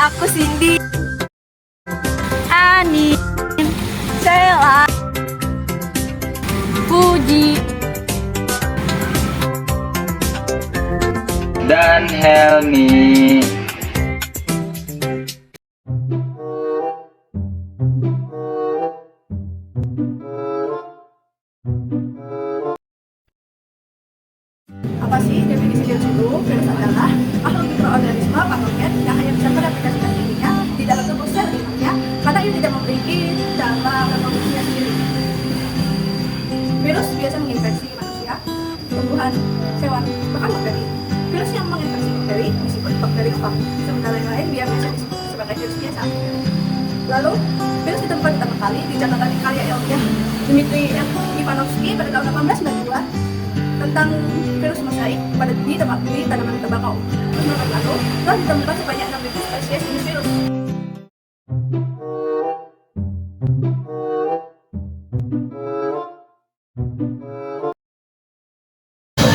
Aku Cindy, Ani, Sheila, Puji, dan Helmi. Apa sih definisi virus itu? Virus adalah makhluk mikroorganisme patogen yang hanya bisa beradaptasikan dirinya di dalam tubuh sel inangnya karena ia tidak memiliki cara reproduksinya sendiri. Virus biasa menginfeksi manusia, tumbuhan, hewan, bahkan bakteri. Virus yang menginfeksi bakteri disebut bakteri apa? Sementara yang lain dia biasa disebut sebagai virus biasa. Lalu, virus ditemukan pertama kali di catatan karya ilmiah Dmitry Ivanovsky pada tahun 1892 tentang virus mosaik di tanaman tembakau. Terus menurut lalu telah ditemukan sebanyak 6.000 spesies jenis virus.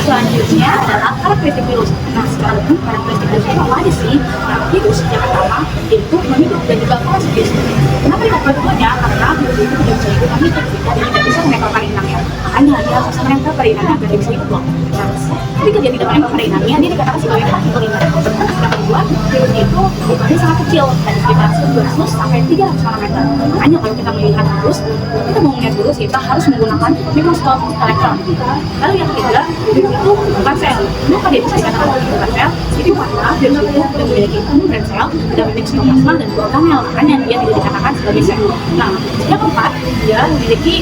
Selanjutnya adalah karakteristik virus. Nah, sekarang karakteristik virus itu apa aja sih? Nah, virus yang pertama yaitu menghidup dan juga kolaps. Kenapa yang keduanya? Karena virus itu tidak bisa hidup kami dan tidak bisa menempel pada inangnya. Makanya dia bisa menempel pada inangnya agar dia bisa hidup loh. Nah, ketika dia tidak menempel pada inangnya, dia dikatakan sebagai partikel inang. Yang kedua, virus itu ukurannya sangat kecil, hanya sekitar 200 sampai 300 nanometer. Makanya kalau kita melihat virus, kita mau melihat virus kita harus menggunakan mikroskop elektron. Lalu yang ketiga, virus itu bukan sel. Kenapa dia bisa dikatakan bukan sel? Itu karena virus itu tidak memiliki membrane sel, tidak memiliki sitoplasma dan juga organel. Makanya dia tidak dikatakan sebagai sel. Nah, yang keempat, dia memiliki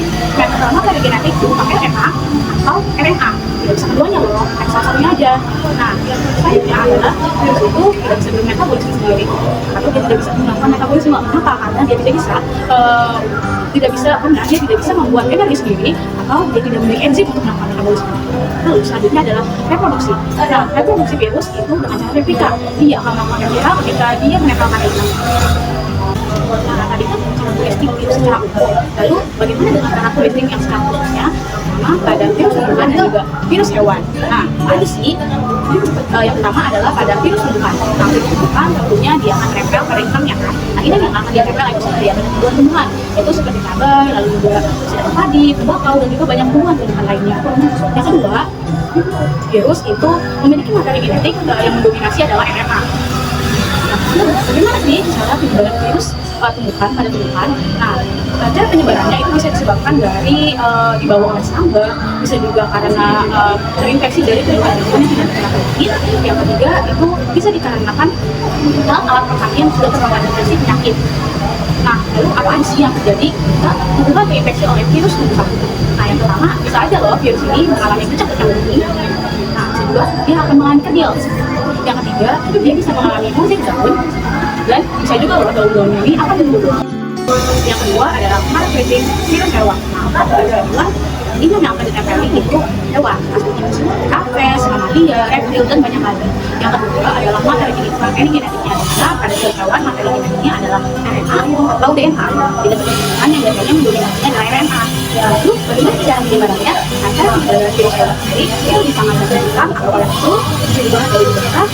materi genetik berupa RNA atau RNA. Tidak bisa keduanya loh, hanya salah satunya aja. Nah, yang selanjutnya adalah virus itu tidak bisa bermetabolisme sendiri atau dia tidak bisa melakukan metabolisme. Kenapa? Karena dia tidak bisa membuat energi sendiri atau dia tidak memiliki enzim untuk melakukan metabolisme. Lalu selanjutnya adalah reproduksi. Nah, reproduksi virus itu dengan cara replika. Dia akan melakukan replika ketika dia menempel pada inang. Nah, tadi kan karakteristik virus secara umum. Lalu bagaimana dengan karakteristik yang secara khususnya? Pertama, pada virus tumbuhan dan juga virus hewan. Nah, ada sih. Yang pertama adalah pada virus tumbuhan. Nah, virus tumbuhan tentunya dia akan nempel pada inangnya kan. Nah, ini yang akan dia nempel bisa dia pada tumbuhan, yaitu seperti cabai, lalu juga bisa padi, tembakau, dan juga banyak tumbuhan lainnya. Yang kedua, virus itu memiliki materi genetik yang mendominasi adalah RNA. Nah, bagaimana sih cara penyebaran virus tumbuhan pada tumbuhan? Nah, cara penyebarannya itu bisa disebabkan dari dibawa oleh serangga, bisa juga karena terinfeksi dari tumbuhan yang tidak terkena penyakit. Yang ketiga itu bisa dikarenakan alat pertanian sudah terkontaminasi penyakit. Nah, lalu apa sih yang terjadi ketika tumbuhan terinfeksi oleh virus tumbuhan? Nah, yang pertama bisa aja loh virus ini mengalami bercak-bercak benih. Nah, kedua dia akan mengalami kerdil. Yang ketiga, dia bisa mengalami musik daun dan bisa juga loh daun-daunnya ini akan berubah. Yang kedua adalah karakteristik virus hewan. Nah, pada hewan ini yang akan ditempeli itu hewan, maksudnya kafes, mamalia, reptil dan banyak lagi. Yang kedua adalah materi genetiknya. Nah, pada virus hewan materi genetiknya adalah RNA atau DNA. Tidak seperti tumbuhan yang biasanya mendominasinya adalah RNA. Lalu bagaimana cara penyebarannya? Nah, cara penyebaran virus hewan sendiri itu bisa menghasilkan atau oleh itu bisa dibahas dari udara,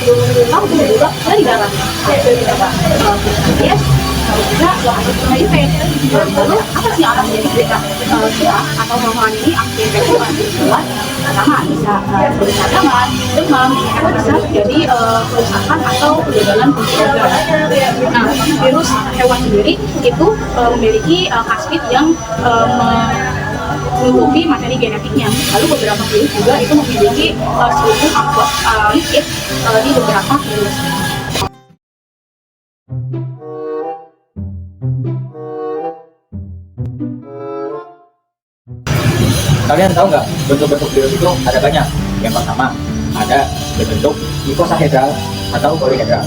atau bisa juga dari darat. Dari darat. Yes. Juga lokasi HIV. Lalu apa sih yang akan menjadi berita atau hal-hal ini akan infeksi pada virus hewan? Pertama bisa bercadaman, demam, atau bisa terjadi kerusakan atau kegagalan fungsi organ. Nah, virus hewan sendiri itu memiliki kasbit yang menutupi materi genetiknya. Lalu beberapa virus juga itu memiliki struktur lipid di beberapa virus. Kalian tahu nggak bentuk-bentuk virus itu ada banyak. Yang pertama ada berbentuk ikosahedral atau polihedral.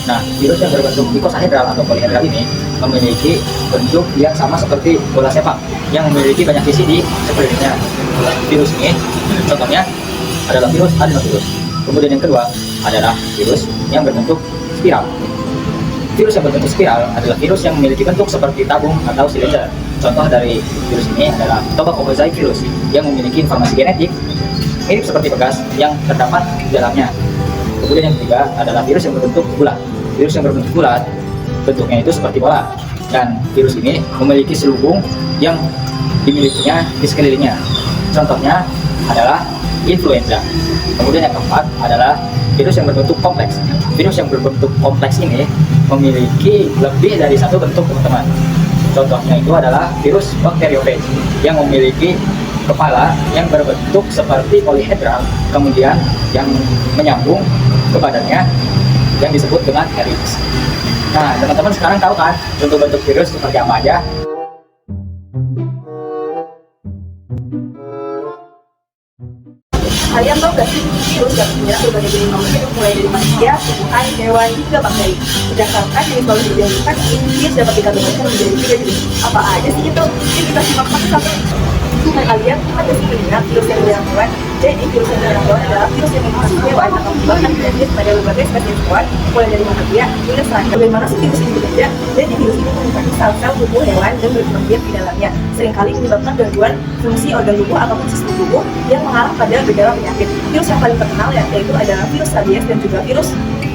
Nah, virus yang berbentuk ikosahedral atau polihedral ini memiliki bentuk yang sama seperti bola sepak yang memiliki banyak sisi di sekelilingnya. Virus ini contohnya adalah virus adenovirus. Kemudian yang kedua adalah virus yang berbentuk spiral. Virus yang berbentuk spiral adalah virus yang memiliki bentuk seperti tabung atau silinder. Contoh dari virus ini adalah Tobacco virus yang memiliki informasi genetik mirip seperti bekas yang terdapat di dalamnya. Kemudian yang ketiga adalah virus yang berbentuk bulat. Virus yang berbentuk bulat bentuknya itu seperti bola, dan virus ini memiliki selubung yang dimilikinya di sekelilingnya. Contohnya adalah influenza. Kemudian yang keempat adalah virus yang berbentuk kompleks. Virus yang berbentuk kompleks ini memiliki lebih dari satu bentuk, teman-teman. Contohnya itu adalah virus bakteriofage yang memiliki kepala yang berbentuk seperti polihedral, kemudian yang menyambung ke badannya yang disebut dengan helix. Nah, teman-teman sekarang tahu kan bentuk-bentuk virus seperti apa aja? Kalian tahu gak sih virus dapat menyerang berbagai jenis makhluk hidup mulai dari manusia, tumbuhan, hewan, hingga bakteri. Berdasarkan jenis baru diidentifikasi, virus dapat dikategorikan menjadi 3 jenis. Apa aja sih itu? Yuk kita simak satu-satu. Nah, kalian ada sih mendengar virus yang menyerang hewan. Jadi virus yang menyerang hewan adalah virus yang memasuki hewan atau menyebabkan penyakit pada berbagai spesies hewan, mulai dari manusia hingga serangga. Bagaimana sih virus ini bekerja? Jadi virus ini menginfeksi sel-sel tubuh hewan dan berkembang biak di dalamnya. Seringkali menyebabkan gangguan fungsi organ tubuh ataupun sistem tubuh yang mengarah pada gejala penyakit. Virus yang paling terkenal yaitu adalah virus rabies dan juga virus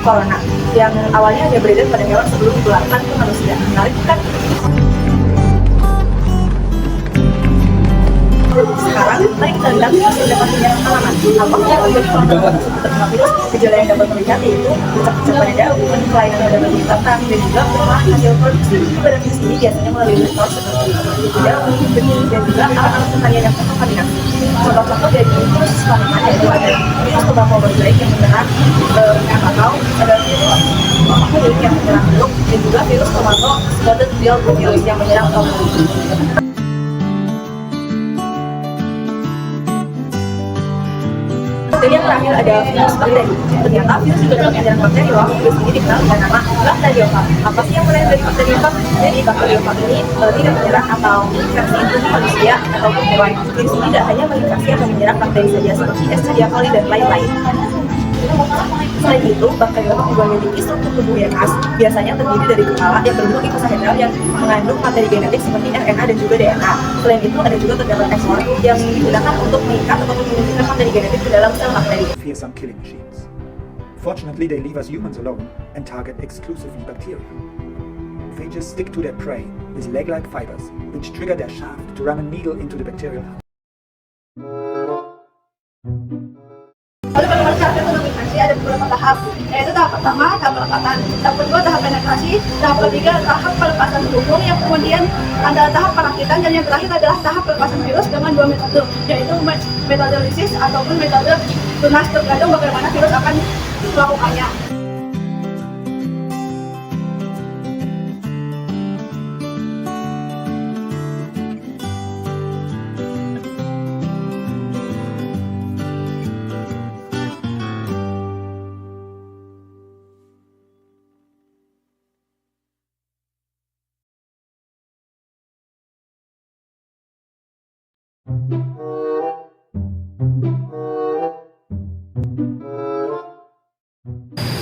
corona yang awalnya hanya beredar pada hewan sebelum ditularkan ke manusia. Menarik kan? Sekarang, mari kita lihat virus yang dapat menyerang tanaman. Apa yang menjadi faktor terkena virus? Gejala yang dapat terlihat yaitu bercak-bercak pada daun, kelainan pada bagian batang, dan juga perubahan hasil produksi. Pada virus ini biasanya melalui faktor seperti daun, benih, dan juga alat-alat pertanian yang terkontaminasi. Contoh-contoh dari virus tanaman yaitu adalah virus tobacco berbaik yang menyerang atau ada virus kulit yang menyerang jeruk, dan juga virus tomato spotted bill virus yang menyerang tomat. Dan yang terakhir ada virus bakteri. Ternyata virus juga dapat menyerang bakteri loh. Virus ini dikenal dengan nama bakteriofag. Apa sih yang menyerang dari bakteriofag? Jadi bakteriofag ini tidak menyerang atau infeksi tubuh manusia ataupun hewan. Virus ini tidak hanya menginfeksi atau menyerang bakteri saja seperti Escherichia coli dan lain-lain. Selain itu, bakteriofag juga memiliki struktur tubuh yang khas, biasanya terdiri dari kepala yang berbentuk icosahedral yang mengandung materi genetik seperti RNA dan juga DNA. Selain itu, ada juga terdapat ekson yang digunakan untuk mengikat atau menyuntikkan materi genetik ke dalam sel bakteri. Fearsome killing machines. Fortunately, they leave us humans alone and target exclusively bacteria. Phages stick to their prey with leg-like fibers, which trigger their shaft to ram a needle into the bacterial house. Lalu bagaimana cara penetrasi? Ada beberapa tahap, yaitu tahap pertama, tahap pelepatan, tahap kedua, tahap penetrasi, tahap ketiga, tahap pelepasan selubung, yang kemudian ada tahap perakitan, dan yang terakhir adalah tahap pelepasan virus dengan 2 metode, yaitu metode lisis ataupun metode tunas, tergantung bagaimana virus akan melakukannya.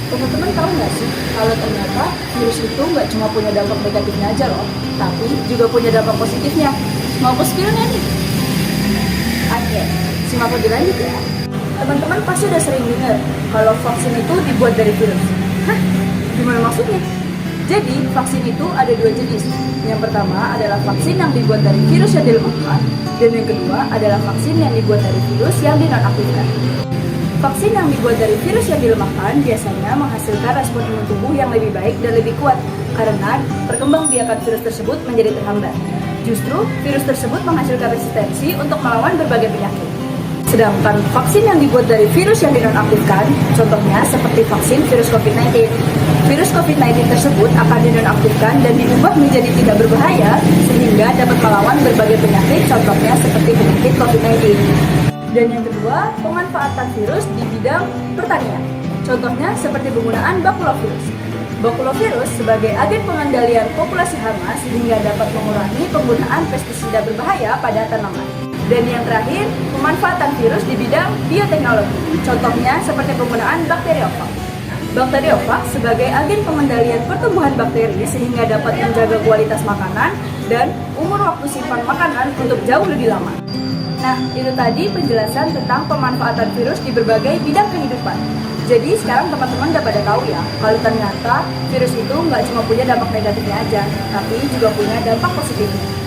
Teman-teman tahu nggak sih kalau ternyata virus itu nggak cuma punya dampak negatifnya aja loh, tapi juga punya dampak positifnya. Mau spill nih? Oke, simak lebih lanjut ya. Teman-teman pasti udah sering dengar kalau vaksin itu dibuat dari virus. Hah? Gimana maksudnya? Jadi, vaksin itu ada 2 jenis. Yang pertama adalah vaksin yang dibuat dari virus yang dilemahkan, dan yang kedua adalah vaksin yang dibuat dari virus yang dinonaktifkan. Vaksin yang dibuat dari virus yang dilemahkan biasanya menghasilkan respon imun tubuh yang lebih baik dan lebih kuat karena perkembangbiakan virus tersebut menjadi terhambat. Justru, virus tersebut menghasilkan resistensi untuk melawan berbagai penyakit. Sedangkan vaksin yang dibuat dari virus yang dinonaktifkan, contohnya seperti vaksin virus COVID-19. Virus COVID-19 tersebut akan dinonaktifkan dan diubah menjadi tidak berbahaya sehingga dapat melawan berbagai penyakit, contohnya seperti penyakit COVID-19. Dan yang kedua, pemanfaatan virus di bidang pertanian. Contohnya seperti penggunaan bakulovirus. Bakulovirus sebagai agen pengendalian populasi hama sehingga dapat mengurangi penggunaan pestisida berbahaya pada tanaman. Dan yang terakhir, pemanfaatan virus di bidang bioteknologi. Contohnya seperti penggunaan bakteriofag. Bakteriofag sebagai agen pengendalian pertumbuhan bakteri sehingga dapat menjaga kualitas makanan dan umur waktu simpan makanan untuk jauh lebih lama. Nah, itu tadi penjelasan tentang pemanfaatan virus di berbagai bidang kehidupan. Jadi sekarang teman-teman udah pada tahu ya, kalau ternyata virus itu nggak cuma punya dampak negatifnya aja, tapi juga punya dampak positifnya.